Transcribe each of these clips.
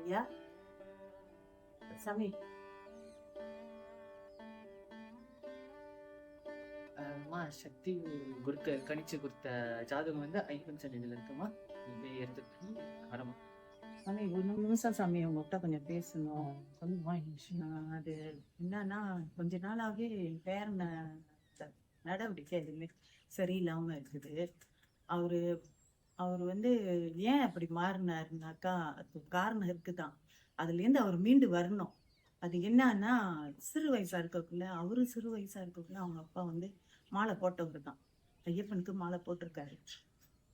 ஐயா சாமி. அம்மா சக்தி கொடுத்த கணிச்சு கொடுத்த ஜாதகம் வந்து ஐயப்பன் சன்னிதியில் இருக்குமா, நீ போய் எடுத்துட்டு வரமா. சாமி ஒரு நிமிஷம் சாமி, உங்ககிட்ட கொஞ்சம் பேசணும். சொல்லுமா. அது என்னன்னா, கொஞ்ச நாளாவே பேரனை நடவடிக்கை எதுவுமே சரியில்லாம இருக்குது. அவரு அவர் வந்து ஏன் அப்படி மாறினாருனாக்கா, அது காரணம் இருக்குதான். அதுல இருந்து அவர் மீண்டு வரணும். அது என்னன்னா, சிறு வயசா இருக்கக்குள்ள, அவரும் சிறு வயசா இருக்கக்குள்ள அவங்க அப்பா வந்து மாலை போட்டவரு தான். ஐயப்பனுக்கு மாலை போட்டிருக்காரு.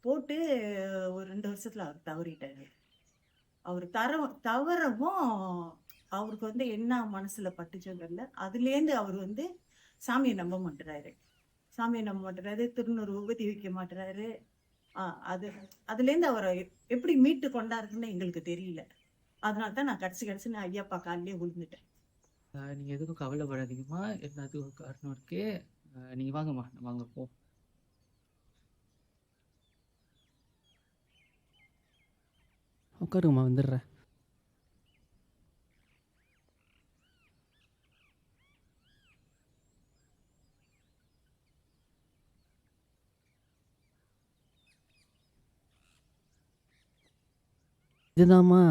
போட்டு ஒரு 2 வருஷத்துல அவர் தவறிட்டாரு. அவர் தவறவும் அவருக்கு வந்து என்ன மனசுல பட்டுச்சோ தெரியல. அதுலேருந்து அவர் வந்து சாமியை நம்ப மாட்டுறாரு. சாமியை நம்ப மாட்டுறாரு, திருநூறு உபதி வைக்க மாட்டுறாரு. அதுலேருந்து அவரை எப்படி மீட்டு கொண்டாருக்குன்னு எங்களுக்கு தெரியல. அதனால தான் நான் கடைசி நான் ஐயாப்பா காலிலே விழுந்துட்டேன். நீங்க எதுக்கும் கவலைப்படாதீங்கம்மா, எல்லாத்துக்கும் ஒரு காரணம் இருக்கு. நீங்க வாங்கம்மா, வாங்க போ. உட்காருங்கம்மா, வந்துடுறேன். இதுதாம்மா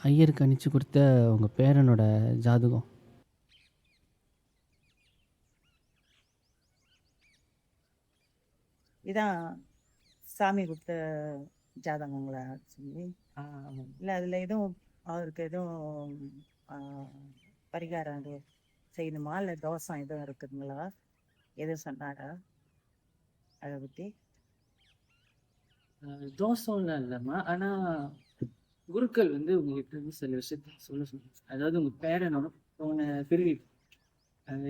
ஐயர் கணிச்சு கொடுத்த உங்கள் பேரனோட ஜாதகம். இதான் சாமி கொடுத்த ஜாதகங்களா சொல்லி? இல்லை அதில் எதுவும் அவருக்கு எதுவும் பரிகாரம் எதுவும் செய்யணுமா, இல்லை தோஷம் எதுவும் இருக்குதுங்களா? எதுவும் சொன்னாரா அதை பற்றி? தோஷம்லாம் இல்லைம்மா, ஆனா குருக்கள் வந்து உங்ககிட்ட இருந்து சில விஷயத்த சொல்ல சொன்னாங்க. அதாவது உங்க பேரனோட போன பிரிவு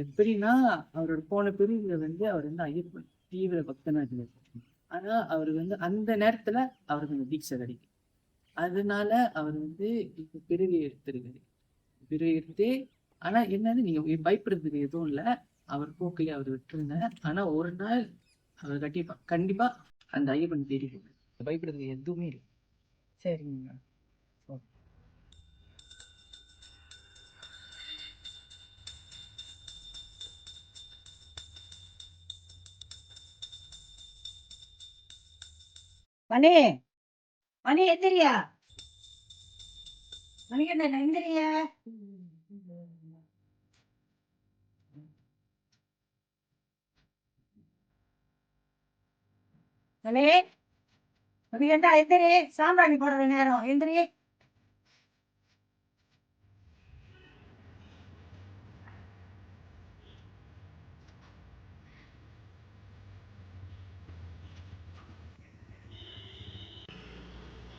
எப்படின்னா, அவரோட போன பிரிவுல வந்து அவர் வந்து ஐயப்பன் தீவிர பக்தனா இருந்தார். ஆனா அவர் வந்து அந்த நேரத்துல அவருக்கு அந்த தீட்சை கிடைக்கும். அதனால அவர் வந்து இப்ப பிறவி எடுத்திருக்காரு. பிறவி எடுத்து, ஆனா என்னன்னு நீங்க பயப்படுறதுக்கு எதுவும் இல்லை. அவர் போக்கிலே அவர் விட்டுருங்க. ஆனா ஒரு நாள் அவர் கண்டிப்பா அந்த ஐயப்பன் தேடி போவார். பயப்படுறதுக்கு எதுவுமே இல்லை. சரிங்க. மணி மணி எந்திரியா, மணி என்ன எந்திரியா. மணி மணி என்ன எந்திரி, சாம்பிராணி போடுற நேரம், எந்திரி.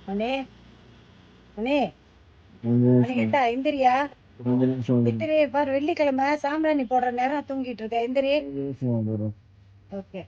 மணி மணி மணி கேட்டா எந்திரியா. எந்திரி பாரு, வெள்ளிக்கிழமை சாம்பிராணி போடுற நேரம் தூங்கிட்டு இருக்க, எந்திரி. ஓகே.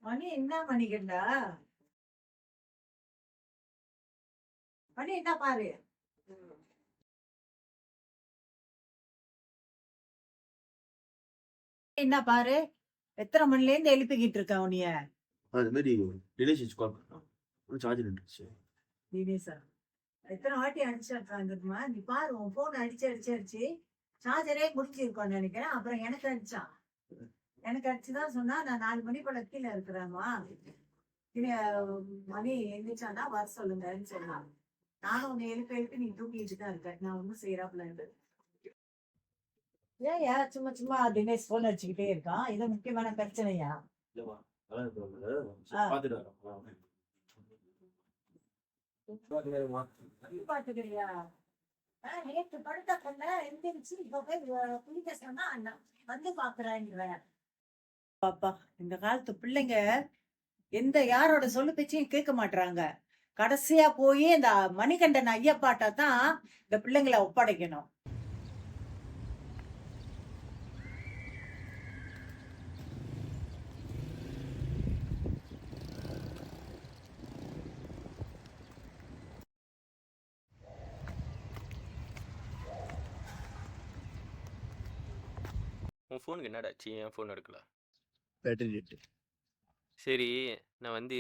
மணி என்ன மணிக்கண்டா, மணி என்ன பாரு, என்ன பாரு, எத்தனை மணில இருந்து எழுப்பிக்கிட்டு இருக்க உனிய? அது மாதிரி ரிலேஷன்ஷிப் கால் பண்ணா சார்ஜ் நின்றுச்சு. தினேஷா எத்தனை வாட்டி அடிச்சிருக்காங்கம்மா, நீ பாரு, உன் போன் அடிச்சு சார்ஜரே முடிச்சிருக்கோன்னு நினைக்கிறேன். அப்புறம் எனக்கு அடிச்சுதான் சொன்னா, நான் 4 மணி போல கீழே இருக்கிறேம்மா, மணி எந்திரிச்சானா வர சொல்லுங்கன்னு சொன்னான். நானும் உன்னை எழுப்பி நீ தூங்கிட்டு தான் இருக்க, நான் ஒன்னும் செய்யறாப்புல இருந்து. ஏயா சும்மா தினேஷ் போன் அடிச்சுக்கிட்டே இருக்கான், இது முக்கியமான பிரச்சனையா? பாத்துட்டு பாத்துக்கிறியா? நேற்று படுத்த கொண்ட எந்திரிச்சு இப்ப போய் குளிக்க சொன்னா அண்ணா வந்து பாக்குறாங்க. பாப்பா இந்த காலத்து பிள்ளைங்க எந்த யாரோட சொல்லு பேச்சையும் கேட்க மாட்டாங்க. கடைசியா போய் இந்த மணிகண்டன் ஐயப்பாட்ட தான் இந்த பிள்ளைங்களை ஒப்படைக்கணும். உன் ஃபோனுக்கு என்னடாச்சு? என் ஃபோன் எடுக்கல. பேட்டரி ரேட்டு சரி, நான் வந்து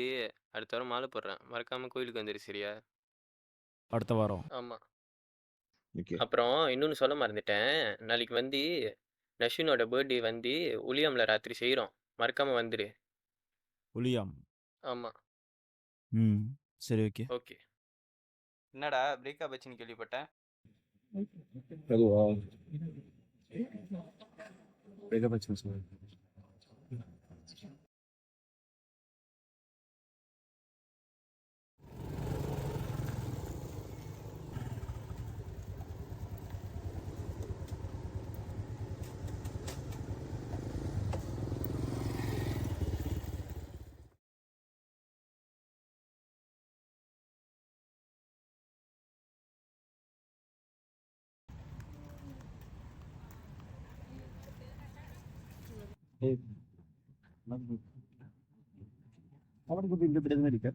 அடுத்த வாரம் மாலை போடுறேன். மறக்காம கோயிலுக்கு வந்துடு, சரியா? அடுத்த வாரம். ஆமாம். ஓகே. அப்புறம் இன்னொன்று சொல்ல மறந்துட்டேன். நாளைக்கு வந்து நஷீனோட பர்த்டே வந்து உலியாம்ல ராத்திரி செய்கிறோம். மறக்காம வந்துடு. உலியாம். ஆமாம். ம் சரி ஓகே. ஓகே. என்னடா பிரேக்கப் ஆச்சுன்னு கேள்விப்பட்டேன். அதுவா பிரேக்கப் ஆச்சு சார். அவனுக்கு இந்த பிரச்சனை இருக்கு.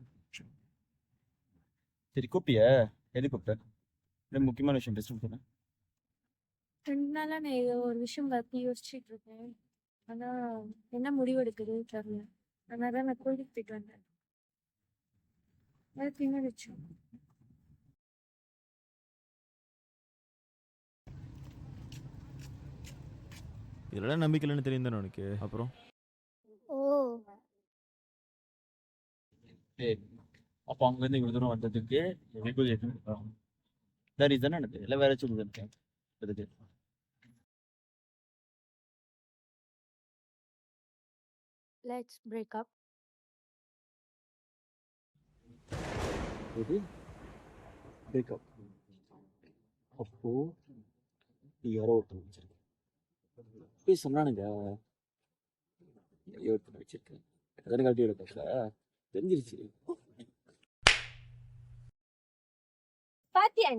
சரி கூப்பிட்டியா? எது கூப்பிட்ட? முக்கியமான விஷயம் பேசணும் சொன்னேன். 2 நாளா நான் ஏதோ ஒரு விஷயம் பத்தி யோசிச்சுட்டு இருக்கேன். ஆனா என்ன முடிவெடுக்குதுன்னு தெரியல. அதனால நான் கோயிலுக்கு போயிட்டு வந்தேன். அதுக்கு என்ன விஷயம்? இதெல்லாம் நம்பிக்கை இல்லைன்னு தெரியும் தானே உனக்கு. அப்புறம் ஓ அப்போ அங்கேருந்து இவ்வளோ தூரம் வந்ததுக்கு ரீசன் எனக்கு இல்லை வேற சொல்லுது அதுக்கு. Let's break up. இது பிரேக்கப். அப்போ நீ யாரோ ஒருத்தர் வச்சிருக்க போய் சொன்னானுங்க. ஒருத்தர் வச்சிருக்கேன் அதனை காட்டி எடுக்கல தெரிஞ்சிருச்சு. பாத்தியா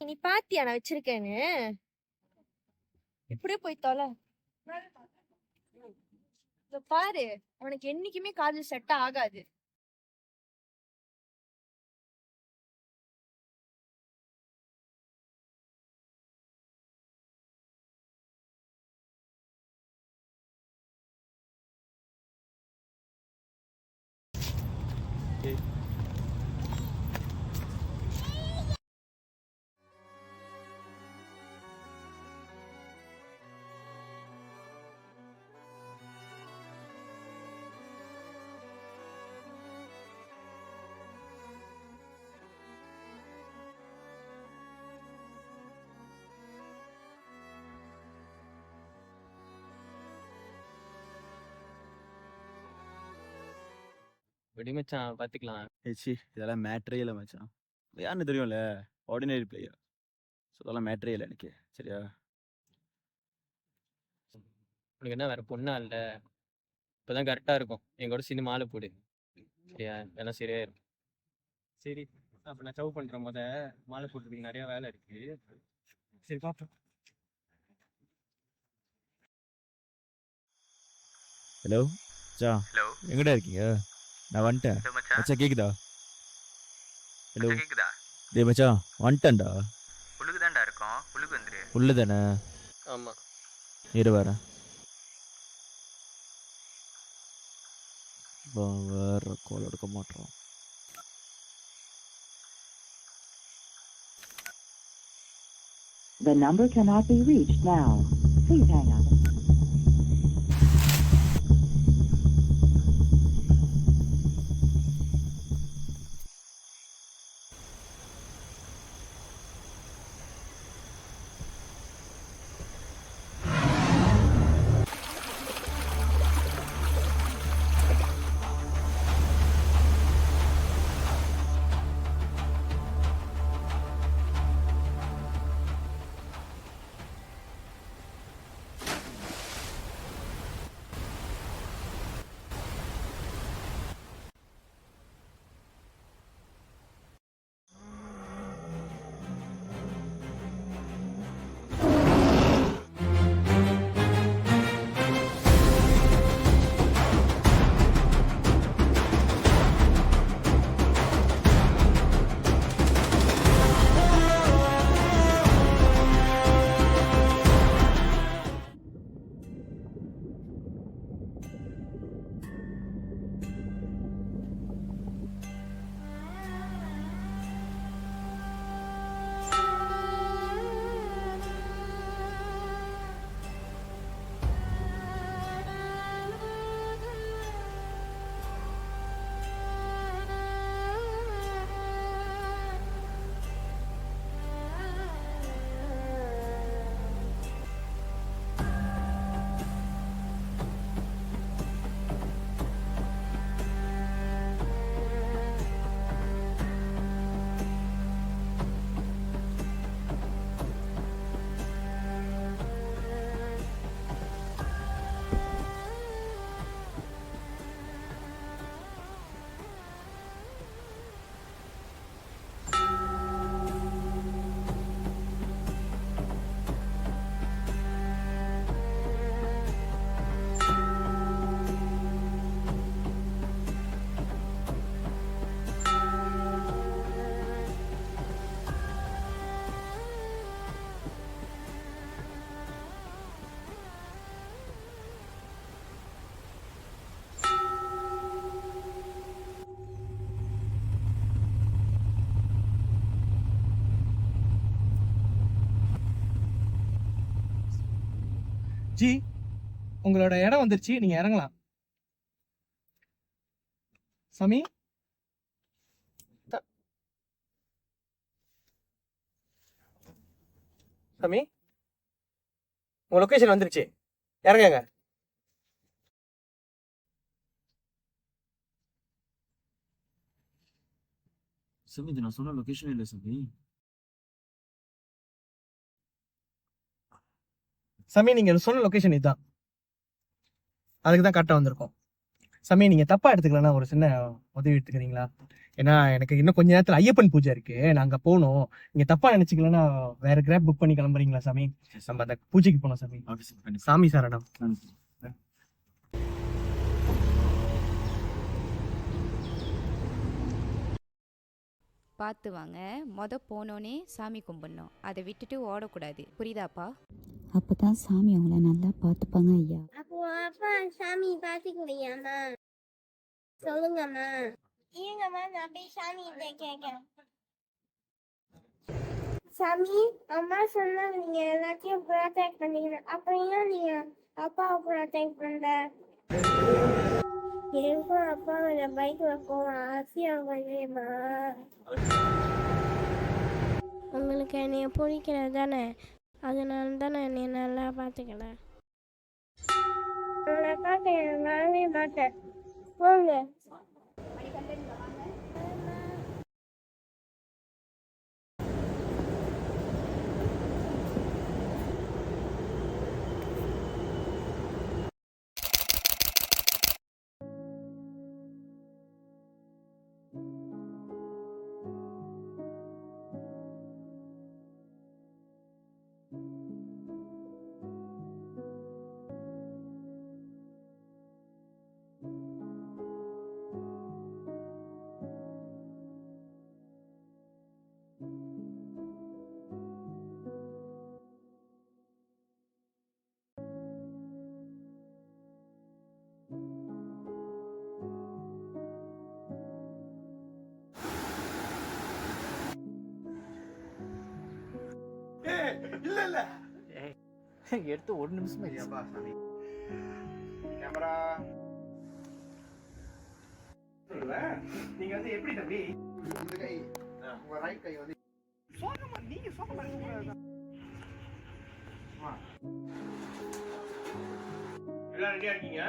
நீ பாத்தியா நான் வச்சிருக்கேன்னு? இப்படியே போய் தொலை. இத பாரு, உனக்கு என்னைக்குமே காதல் செட் ஆகாது. விடி மச்சான், பார்த்துக்கலாம். ஏச்சி இதெல்லாம் மேட்ரே இல்லை மச்சான். யாருன்னு தெரியும்ல, ஆர்டினரி பிளேயர். ஸோ அதெல்லாம் மேட்ரே இல்லை எனக்கு. சரியா? உனக்கு என்ன வேற பொண்ணா இல்லை? இப்போதான் கரெக்டாக இருக்கும். எங்கூட சேர்ந்து மாலை போடு, சரியா? எல்லாம் சரியா இருக்கும். சரி, அப்போ நான் சவ் பண்ணுறேன். மாலை போட்டுறதுக்கு நிறையா வேலை இருக்கு. சரி பார்ப்போம். ஹலோ ஜா, ஹலோ எங்கடா இருக்கீங்க? நான் வந்துட்டேன் மச்சான். மச்சான். கேக்குதா? ஹலோ மச்சான் கேக்குதா? டேய் மச்சான் வந்துட்டேன்டா. உள்ளுக்கு தான்டா இருக்கோம், உள்ளுக்கு வந்துரு. உள்ள தானே? ஆமாம். இரு வரேன். வேற கால் எடுக்க மாட்டோம். The number cannot be reached now. Please hang up. G, உங்களோட இடம் வந்துருச்சு, நீங்க இறங்கலாம். சாமி, சாமி, உங்க லொகேஷன் வந்துருச்சு, இறங்குங்க. சாமி இது நான் சொன்ன லொகேஷன் இல்லை சாமி. சாமி, நீங்க சொன்ன லொகேஷன் இதுதான், அதுக்கு தான் கரெக்டாக வந்திருக்கோம். சாமி, நீங்க தப்பா எடுத்துக்கலன்னா ஒரு சின்ன உதவி எடுத்துக்கிறீங்களா? ஏன்னா எனக்கு இன்னும் கொஞ்ச நேரத்துல ஐயப்பன் பூஜை இருக்கு, நாங்க போகணும். நீங்க தப்பா நினைச்சுக்கலன்னா வேற கிராப் புக் பண்ணி கிளம்புறீங்களா சாமி? நம்ம அந்த பூஜைக்கு போனோம் சாமி. சாமி சரணம். பார்த்து வாங்க. போனோன்னே சாமி கும்பிடணும், அதை விட்டுட்டு ஓடக்கூடாது. புரியுதாப்பா? அப்பதான் சாமி அவங்கள நல்லா பார்த்துப்பாங்க ஐயா. அப்போ அப்பா சாமி பார்த்துக்கலையாம்மா? சொல்லுங்கம்மா. இருங்கம்மா, நான் போய் சாமி கேட்கேன். சாமி, அம்மா சொன்னாங்க நீங்க எல்லாத்தையும் ப்ரொடெக்ட் பண்ணீங்க, அப்புறம் ஏன் நீங்க அப்பாவை ப்ரொடெக்ட் பண்ணல? எனக்கும் அப்பாவோட பைக்ல போக ஆசையா வருமா? உங்களுக்கு என்னைய பிடிக்கிறது தானே, அதனால தானே என்னை நல்லா பார்த்துக்கல. வரவே மாட்டேன், போங்க. இல்ல இல்ல எடுத்து ஒரு நிமிஷம் கேமரா. நீங்க வந்து எப்படி தம்பி இந்த கை உங்க ரைட் கை வந்து சோகமா, நீங்க சோகமா இருக்கீங்க. எல்லாரும் ரெடியா இருக்கீங்க?